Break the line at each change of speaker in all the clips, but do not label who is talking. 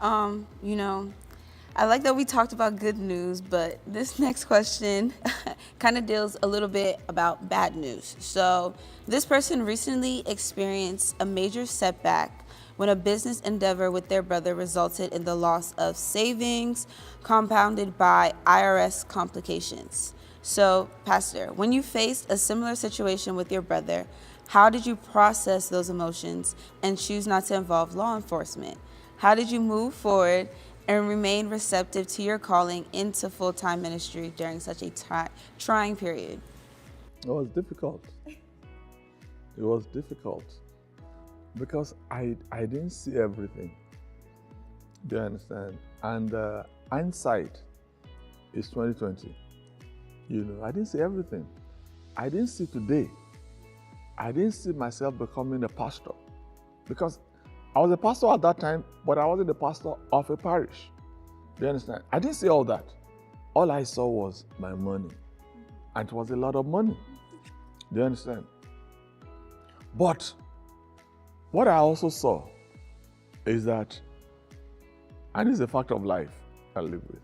You know, I like that we talked about good news, but this next question kind of deals a little bit about bad news. So, this person recently experienced a major setback when a business endeavor with their brother resulted in the loss of savings, compounded by IRS complications. So, Pastor, when you faced a similar situation with your brother, how did you process those emotions and choose not to involve law enforcement? How did you move forward and remain receptive to your calling into full-time ministry during such a trying period?
It was difficult. It was difficult because I didn't see everything. Do you understand? And hindsight is 2020. I didn't see everything. I didn't see today. I didn't see myself becoming a pastor because I was a pastor at that time, but I wasn't the pastor of a parish. Do you understand? I didn't see all that. All I saw was my money. And it was a lot of money. Do you understand? But what I also saw is that, and it's a fact of life I live with,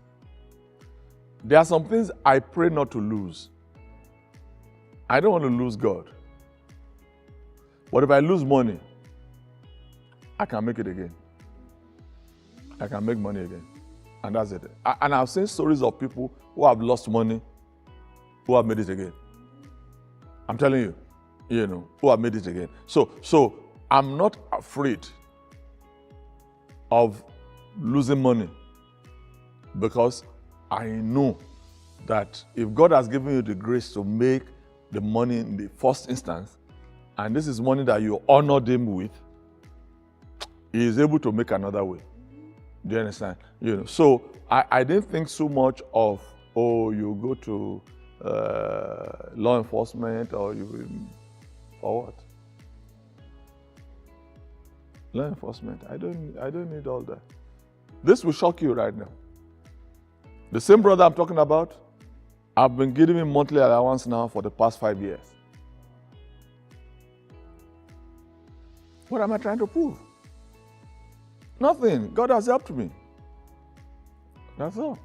there are some things I pray not to lose. I don't want to lose God. But if I lose money, I can make it again. I can make money again. And that's it. And I've seen stories of people who have lost money, who have made it again. I'm telling you, who have made it again. So I'm not afraid of losing money because I know that if God has given you the grace to make the money in the first instance, and this is money that you honored Him with, He is able to make another way. Do you understand? So I didn't think so much of, you go to law enforcement or what? Law enforcement. I don't need all that. This will shock you right now. The same brother I'm talking about, I've been giving him monthly allowance now for the past 5 years. What am I trying to prove? Nothing. God has helped me. That's all.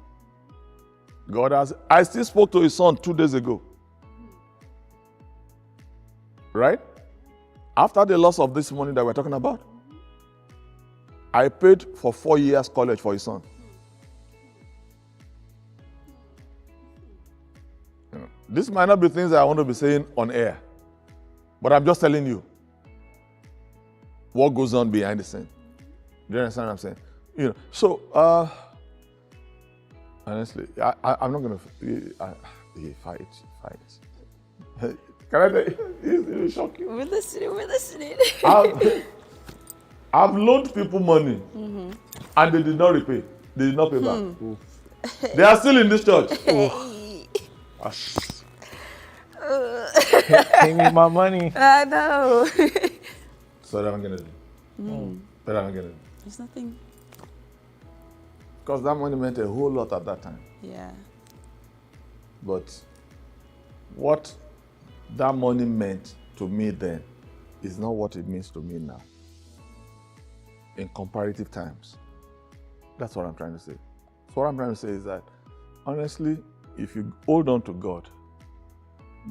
I still spoke to his son 2 days ago. Right? After the loss of this money that we're talking about, I paid for 4 years college for his son. This might not be things that I want to be saying on air, but I'm just telling you what goes on behind the scene. Do you understand what I'm saying? So, honestly, I'm not going to fight. Can I tell you? It will shock you.
We're listening.
I've loaned people money, and they did not repay. They did not pay back. They are still in this church.
Pay me my money.
I know.
So what am I going to do? What am I going to do?
There's nothing.
Because that money meant a whole lot at that time.
Yeah.
But what that money meant to me then is not what it means to me now. In comparative times. That's what I'm trying to say. So what I'm trying to say is that, honestly, if you hold on to God,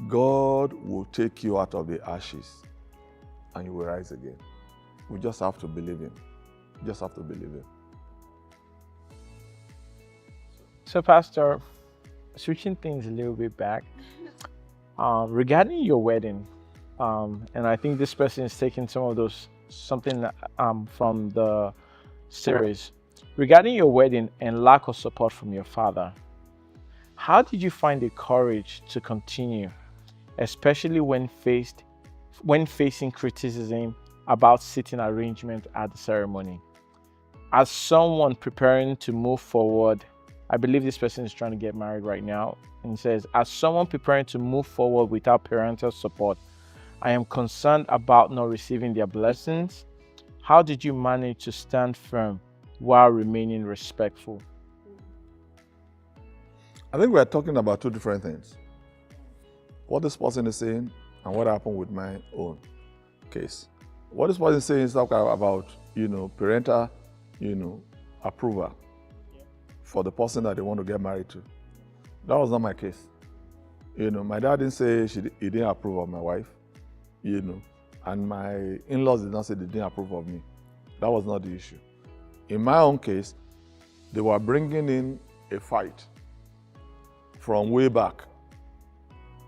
God will take you out of the ashes and you will rise again. We just have to believe Him. Just have to believe Him.
So, Pastor, switching things a little bit back, regarding your wedding, and I think this person is taking something from the series. Regarding your wedding and lack of support from your father, how did you find the courage to continue, especially when facing criticism about seating arrangement at the ceremony? As someone preparing to move forward, I believe this person is trying to get married right now, and says, as someone preparing to move forward without parental support, I am concerned about not receiving their blessings. How did you manage to stand firm while remaining respectful?
I think we're talking about two different things. What this person is saying and what happened with my own case. What this person is saying is talking about, parental, approval for the person that they want to get married to. That was not my case. My dad didn't say he didn't approve of my wife, and my in-laws did not say they didn't approve of me. That was not the issue. In my own case, they were bringing in a fight from way back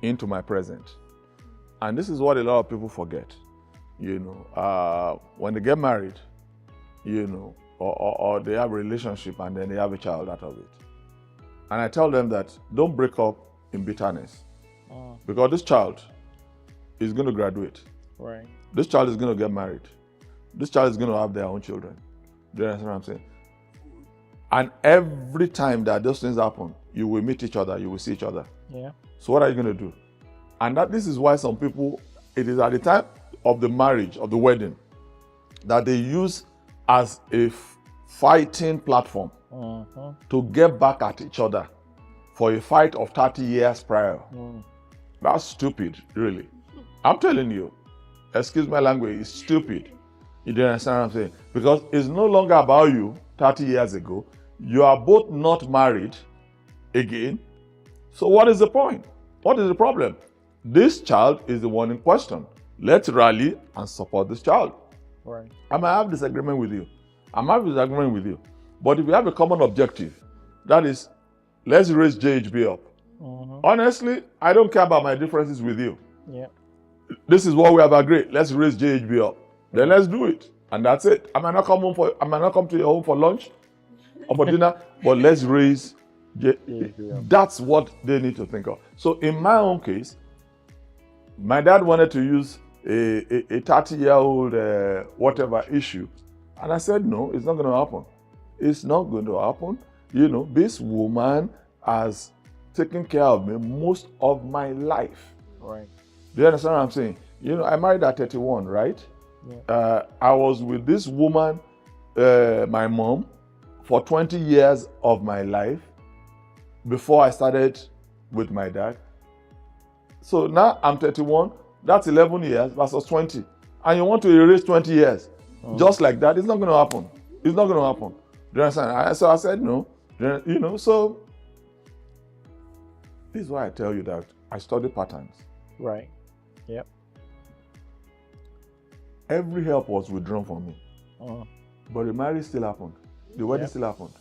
into my present. And this is what a lot of people forget. When they get married, or they have a relationship and then they have a child out of it. And I tell them that don't break up in bitterness. Because this child is going to graduate.
Right.
This child is going to get married. This child is going to have their own children. Do you understand what I'm saying? And every time that those things happen, you will meet each other, you will see each other.
Yeah.
So what are you going to do? And this is why some people, it is at the time of the marriage, of the wedding, that they use as a fighting platform to get back at each other for a fight of 30 years prior. That's stupid, really. I'm telling you, excuse my language, it's stupid. You don't understand what I'm saying? Because it's no longer about you 30 years ago. You are both not married again. So what is the point? What is the problem? This child is the one in question. Let's rally and support this child.
Right.
I might have disagreement with you. I might have disagreement with you. But if we have a common objective, that is, let's raise JHB up. Honestly, I don't care about my differences with you.
Yeah.
This is what we have agreed. Let's raise JHB up. Then let's do it. And that's it. I might not come to your home for lunch or for dinner, but let's raise JHB up. That's what they need to think of. So in my own case, my dad wanted to use a 30-year-old whatever issue. And I said, no, it's not going to happen. It's not going to happen. This woman has taken care of me most of my life.
Right.
Do you understand what I'm saying? I married at 31, right? Yeah. I was with this woman, my mom, for 20 years of my life before I started with my dad. So now I'm 31, that's 11 years versus 20. And you want to erase 20 years. Just like that, it's not going to happen. It's not going to happen. Do you understand? So I said no. So this is why I tell you that I study patterns.
Right. Yep.
Every help was withdrawn from me. But the marriage still happened. The wedding still happened.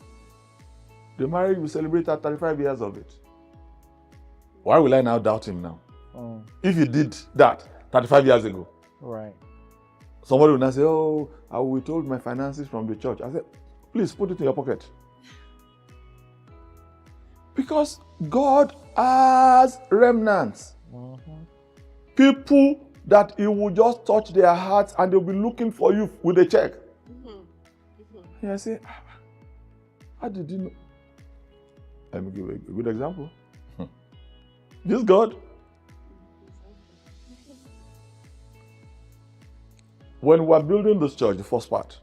The marriage, we celebrated 35 years of it. Why will I now doubt him now? If he did that 35 years ago.
Right.
Somebody will now say, oh, I withhold my finances from the church. I said, please put it in your pocket. Because God has remnants. People that He will just touch their hearts and they'll be looking for you with a check. And I say, how did you know? Let me give a good example. This God. When we were building this church, the first part,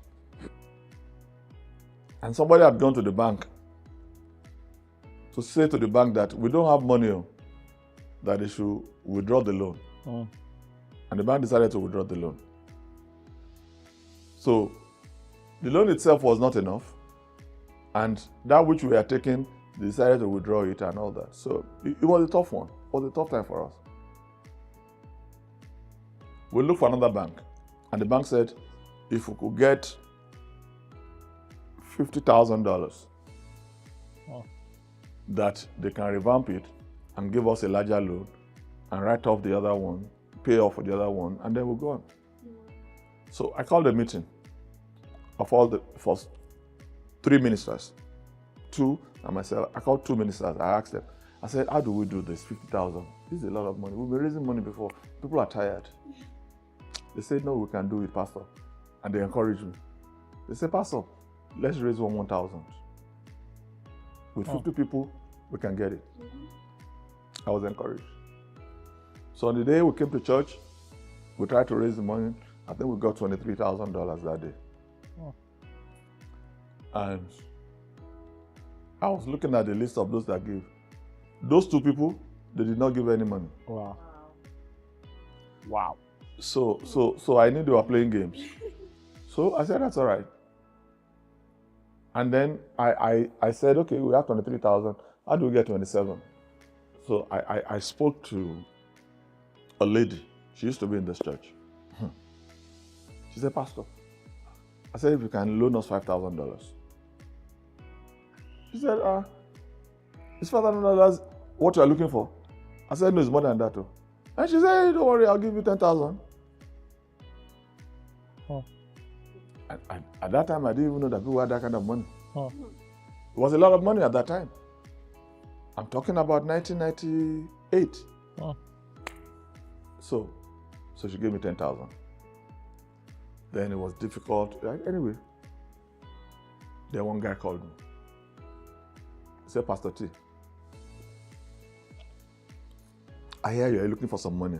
and somebody had gone to the bank to say to the bank that we don't have money, that they should withdraw the loan. And the bank decided to withdraw the loan. So the loan itself was not enough, and that which we were taking, they decided to withdraw it and all that. So it was a tough one. It was a tough time for us. We looked for another bank, and the bank said, if we could get $50,000, that they can revamp it and give us a larger loan and write off the other one, pay off for the other one, and then we'll go on. So I called a meeting of all the first 3 ministers, 2 and myself. I called 2 ministers. I asked them, I said, how do we do this? 50,000. This is a lot of money. We've been raising money before. People are tired. They said, no, we can do it, Pastor. And they encouraged me. They said, Pastor, let's raise 1,000. With 50 people, we can get it. I was encouraged. So on the day we came to church, we tried to raise the money. I think we got $23,000 that day. And I was looking at the list of those that gave. Those 2 people, they did not give any money.
Wow. Wow.
So I knew they were playing games. So I said, that's all right. And then I said, okay, we have 23,000. How do we get 27? So I spoke to a lady. She used to be in this church. She said, Pastor, I said, if you can loan us $5,000. She said, is $5,000 what you are looking for? I said, no, it's more than that. Too. And she said, hey, don't worry, I'll give you 10,000.
Oh.
At that time, I didn't even know that people had that kind of money.
Oh.
It was a lot of money at that time. I'm talking about 1998.
Oh.
So she gave me 10,000. Then it was difficult. Anyway, then one guy called me. He said, Pastor T, I hear you're looking for some money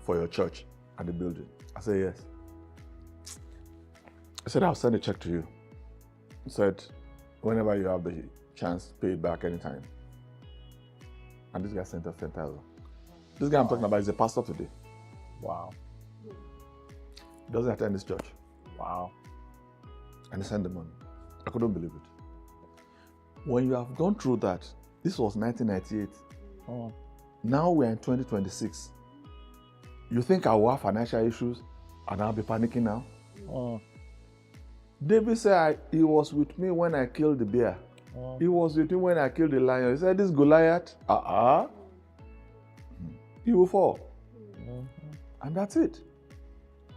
for your church and the building. I said, yes. I said, I'll send a check to you. He said, whenever you have the chance, pay it back anytime. And this guy sent us 10,000. This guy I'm talking about is a pastor today.
Wow.
He doesn't attend this church.
Wow.
And he sent the money. I couldn't believe it. When you have gone through that, this was 1998.
Oh.
Now we're in 2026. You think I will have financial issues and I'll be panicking now?
Oh.
David said, he was with me when I killed the bear.
Oh.
He was with me when I killed the lion. He said, this Goliath, he will fall.
Mm-hmm.
And that's it.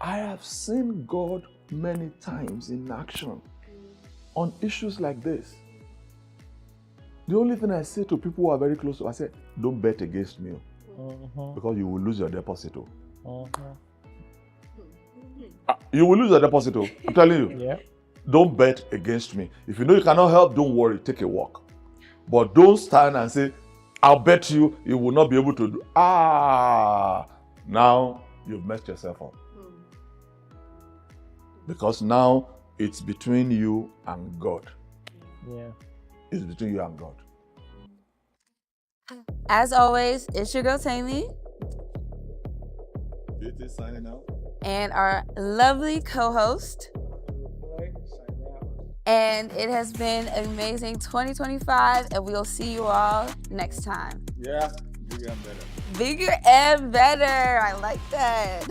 I have seen God many times in action on issues like this. The only thing I say to people who are very close to, I say, don't bet against me, because you will lose your deposit. You will lose your deposit, I'm telling you.
Yeah.
Don't bet against me. If you know you cannot help, don't worry, take a walk. But don't stand and say, I'll bet you will not be able to do. Now you've messed yourself up. Because now it's between you and God.
Yeah.
It's between you and God.
As always, it's your girl Tammy.
Beauty signing out.
And our lovely co-host. And it has been an amazing 2025, and we'll see you all next time.
Yeah, bigger and better.
Bigger and better. I like that.